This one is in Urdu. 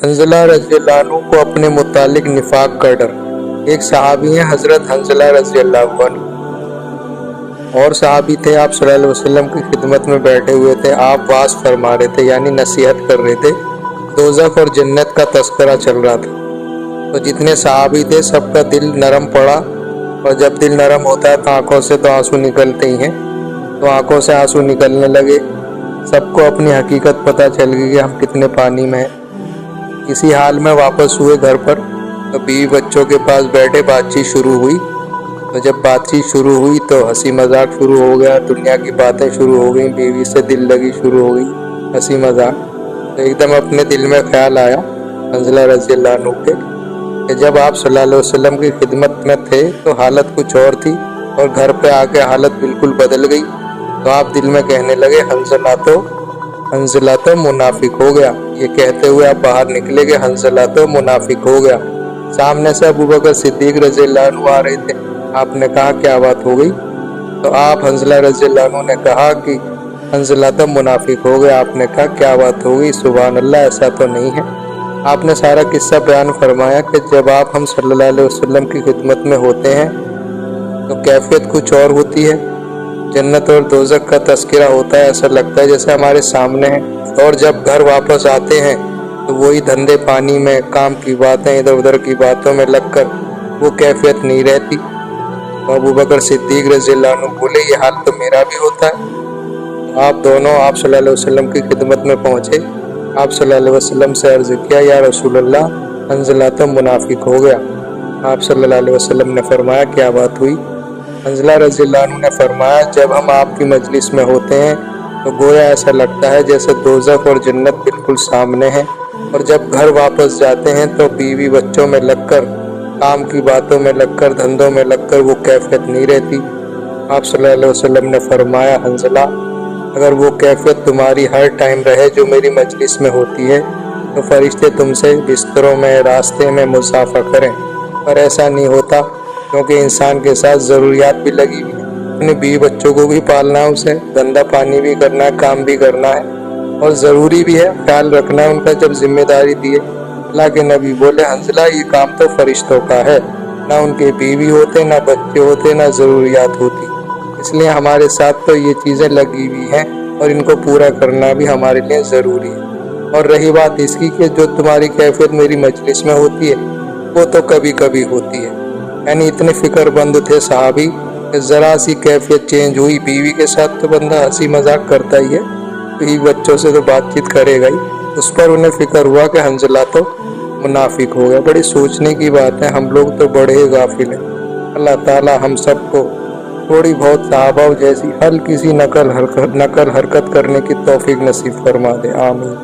حنظلہ رضی اللہ عنہ کو اپنے متعلق نفاق کا ڈر۔ ایک صحابی ہیں حضرت حنظلہ رضی اللہ عنہ، اور صحابی تھے، آپ صلی اللہ علیہ وسلم کی خدمت میں بیٹھے ہوئے تھے۔ آپ واعظ فرما رہے تھے، یعنی نصیحت کر رہے تھے۔ دوزخ اور جنت کا تذکرہ چل رہا تھا، تو جتنے صحابی تھے سب کا دل نرم پڑا، اور جب دل نرم ہوتا ہے تو آنکھوں سے تو آنسو نکلتے ہی ہیں، تو آنکھوں سے آنسو نکلنے لگے۔ سب کو اپنی حقیقت پتہ چل گئی کہ ہم کتنے پانی میں ہیں۔ اسی حال میں واپس ہوئے گھر پر، تو بیوی بچوں کے پاس بیٹھے بات چیت شروع ہوئی۔ تو جب بات چیت شروع ہوئی تو ہنسی مذاق شروع ہو گیا، دنیا کی باتیں شروع ہو گئیں، بیوی سے دل لگی شروع ہو گئی، ہنسی مذاق۔ تو ایک دم اپنے دل میں خیال آیا حنظلہ رضی اللہ عنہ کے کہ جب آپ صلی اللہ علیہ وسلم کی خدمت میں تھے تو حالت کچھ اور تھی، اور گھر پہ آ کے حالت بالکل بدل گئی۔ تو آپ دل میں کہنے لگے حنظلہ تو منافق ہو گیا۔ یہ کہتے ہوئے آپ باہر نکلے کہ حنظلہ تو منافق ہو گیا۔ سامنے سے ابو بکر صدیق رضی اللہ عنہ آ رہے تھے۔ آپ نے کہا کیا بات ہو گئی؟ تو آپ حنظلہ رضی اللہ عنہ نے کہا کہ حنظلہ تو منافق ہو گیا۔ آپ نے کہا کیا بات ہو گئی؟ سبحان اللہ، ایسا تو نہیں ہے۔ آپ نے سارا قصہ بیان فرمایا کہ جب آپ ہم صلی اللہ علیہ وسلم کی خدمت میں ہوتے ہیں تو کیفیت کچھ اور ہوتی ہے، جنت اور دوزخ کا تذکرہ ہوتا ہے، ایسا لگتا ہے جیسے ہمارے سامنے ہے، اور جب گھر واپس آتے ہیں تو وہی دھندے پانی میں، کام کی باتیں، ادھر ادھر کی باتوں میں لگ کر وہ کیفیت نہیں رہتی۔ تو ابو بکر صدیق رضی اللہ عنہ بولے یہ حال تو میرا بھی ہوتا ہے۔ تو آپ دونوں آپ صلی اللہ علیہ وسلم کی خدمت میں پہنچے۔ آپ صلی اللہ علیہ وسلم سے عرض کیا یا رسول اللہ، حنظلہ تو منافق ہو گیا۔ آپ صلی اللہ علیہ وسلم نے فرمایا کیا بات ہوئی؟ حنظلہ رضی اللہ عنہ نے فرمایا جب ہم آپ کی مجلس میں ہوتے ہیں تو گویا ایسا لگتا ہے جیسے دوزخ اور جنت بالکل سامنے ہیں، اور جب گھر واپس جاتے ہیں تو بیوی بچوں میں لگ کر، کام کی باتوں میں لگ کر، دھندوں میں لگ کر وہ کیفیت نہیں رہتی۔ آپ صلی اللہ علیہ وسلم نے فرمایا حنظلہ، اگر وہ کیفیت تمہاری ہر ٹائم رہے جو میری مجلس میں ہوتی ہے تو فرشتے تم سے بستروں میں، راستے میں مسافہ کریں، پر ایسا نہیں ہوتا، کیونکہ انسان کے ساتھ ضروریات بھی لگی ہوئی ہیں۔ اپنے بیوی بچوں کو بھی پالنا ہے، اسے دھندا پانی بھی کرنا ہے، کام بھی کرنا ہے، اور ضروری بھی ہے خیال رکھنا ہے ان کا جب ذمہ داری دیے۔ اللہ کے نبی بولے حنظلہ یہ کام تو فرشتوں کا ہے، نہ ان کے بیوی ہوتے، نہ بچے ہوتے، نہ ضروریات ہوتی، اس لیے ہمارے ساتھ تو یہ چیزیں لگی ہوئی ہیں، اور ان کو پورا کرنا بھی ہمارے لیے ضروری ہے۔ اور رہی بات اس کی کہ جو تمہاری کیفیت میری مجلس میں ہوتی ہے وہ تو کبھی کبھی ہوتی ہے، یعنی اتنے فکر بند تھے صحابی کہ ذرا سی کیفیت چینج ہوئی بیوی کے ساتھ تو بندہ ہنسی مذاق کرتا ہی ہے، بیوی بچوں سے تو بات چیت کرے گا ہی، اس پر انہیں فکر ہوا کہ حنظلہ تو منافق ہو گیا۔ بڑی سوچنے کی بات ہے، ہم لوگ تو بڑے ہی غافل ہیں۔ اللہ تعالی ہم سب کو تھوڑی بہت صحابہ جیسی ہلکی سی نقل حرکت کرنے کی توفیق نصیب فرما دے، آمین۔